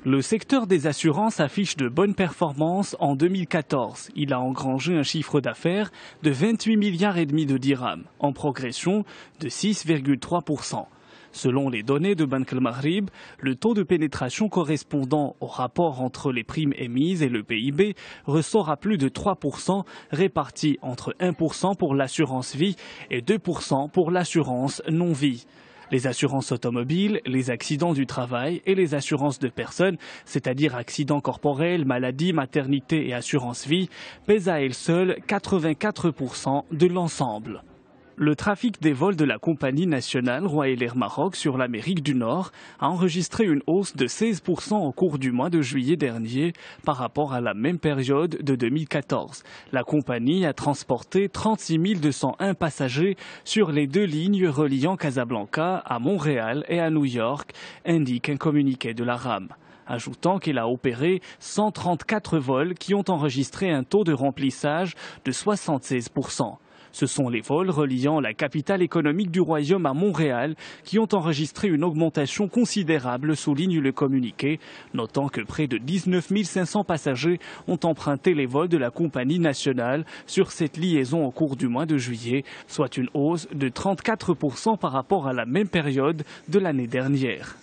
Le secteur des assurances affiche de bonnes performances en 2014. Il a engrangé un chiffre d'affaires de 28 milliards et demi de dirhams, en progression de 6,3%. Selon les données de Bank al-Maghrib, le taux de pénétration correspondant au rapport entre les primes émises et le PIB ressort à plus de 3%, réparti entre 1% pour l'assurance vie et 2% pour l'assurance non-vie. Les assurances automobiles, les accidents du travail et les assurances de personnes, c'est-à-dire accidents corporels, maladies, maternité et assurance vie, pèsent à elles seules 84% de l'ensemble. Le trafic des vols de la compagnie nationale Royal Air Maroc sur l'Amérique du Nord a enregistré une hausse de 16% au cours du mois de juillet dernier par rapport à la même période de 2014. La compagnie a transporté 36 201 passagers sur les 2 lignes reliant Casablanca à Montréal et à New York, indique un communiqué de la RAM. Ajoutant qu'elle a opéré 134 vols qui ont enregistré un taux de remplissage de 76%. Ce sont les vols reliant la capitale économique du Royaume à Montréal qui ont enregistré une augmentation considérable, souligne le communiqué, notant que près de 19 500 passagers ont emprunté les vols de la compagnie nationale sur cette liaison au cours du mois de juillet, soit une hausse de 34% par rapport à la même période de l'année dernière.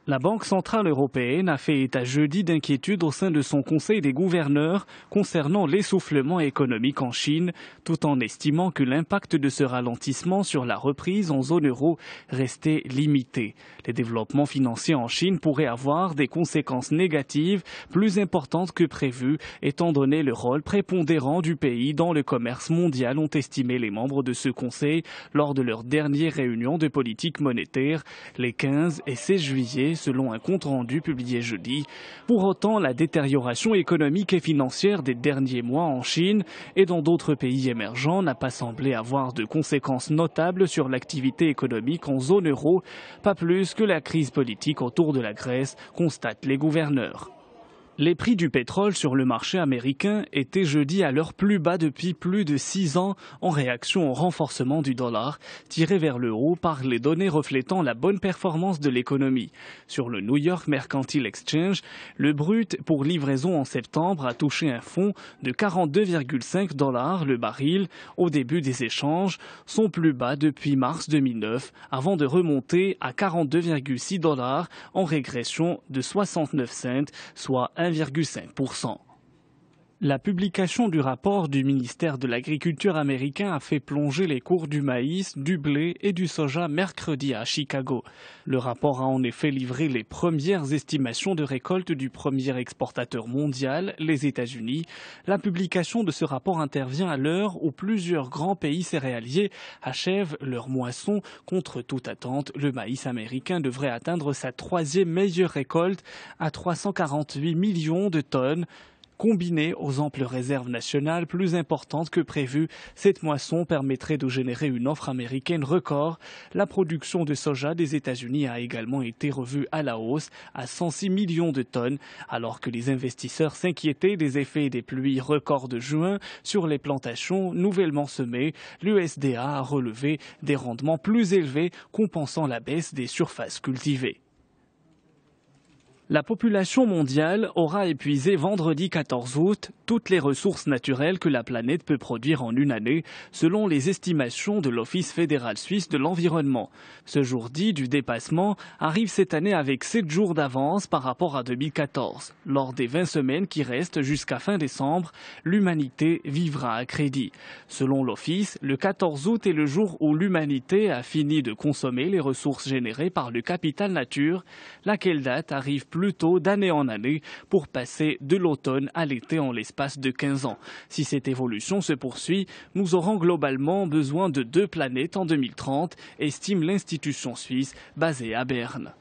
La Banque centrale européenne a fait état jeudi d'inquiétudes au sein de son Conseil des gouverneurs concernant l'essoufflement économique en Chine, tout en estimant que l'impact de ce ralentissement sur la reprise en zone euro restait limité. Les développements financiers en Chine pourraient avoir des conséquences négatives plus importantes que prévues, étant donné le rôle prépondérant du pays dans le commerce mondial, ont estimé les membres de ce Conseil lors de leur dernière réunion de politique monétaire les 15 et 16 juillet. Selon un compte-rendu publié jeudi. Pour autant, la détérioration économique et financière des derniers mois en Chine et dans d'autres pays émergents n'a pas semblé avoir de conséquences notables sur l'activité économique en zone euro, pas plus que la crise politique autour de la Grèce, constatent les gouverneurs. Les prix du pétrole sur le marché américain étaient jeudi à leur plus bas depuis plus de 6 ans en réaction au renforcement du dollar, tiré vers le haut par les données reflétant la bonne performance de l'économie. Sur le New York Mercantile Exchange, le brut pour livraison en septembre a touché un fond de 42,5 $ le baril au début des échanges, son plus bas depuis mars 2009, avant de remonter à 42,6 $ en régression de 69 cents, soit 1,5%. La publication du rapport du ministère de l'Agriculture américain a fait plonger les cours du maïs, du blé et du soja mercredi à Chicago. Le rapport a en effet livré les premières estimations de récolte du premier exportateur mondial, les États-Unis. La publication de ce rapport intervient à l'heure où plusieurs grands pays céréaliers achèvent leur moisson. Contre toute attente, le maïs américain devrait atteindre sa 3e meilleure récolte à 348 millions de tonnes. Combinée aux amples réserves nationales plus importantes que prévues, cette moisson permettrait de générer une offre américaine record. La production de soja des États-Unis a également été revue à la hausse à 106 millions de tonnes, alors que les investisseurs s'inquiétaient des effets des pluies records de juin sur les plantations nouvellement semées. L'USDA a relevé des rendements plus élevés, compensant la baisse des surfaces cultivées. La population mondiale aura épuisé vendredi 14 août toutes les ressources naturelles que la planète peut produire en une année, selon les estimations de l'Office fédéral suisse de l'environnement. Ce jour dit du dépassement arrive cette année avec 7 jours d'avance par rapport à 2014. Lors des 20 semaines qui restent jusqu'à fin décembre, l'humanité vivra à crédit. Selon l'Office, le 14 août est le jour où l'humanité a fini de consommer les ressources générées par le capital nature, laquelle date arrive plus tôt d'année en année pour passer de l'automne à l'été en l'espace de 15 ans. Si cette évolution se poursuit, nous aurons globalement besoin de 2 planètes en 2030, estime l'institution suisse basée à Berne.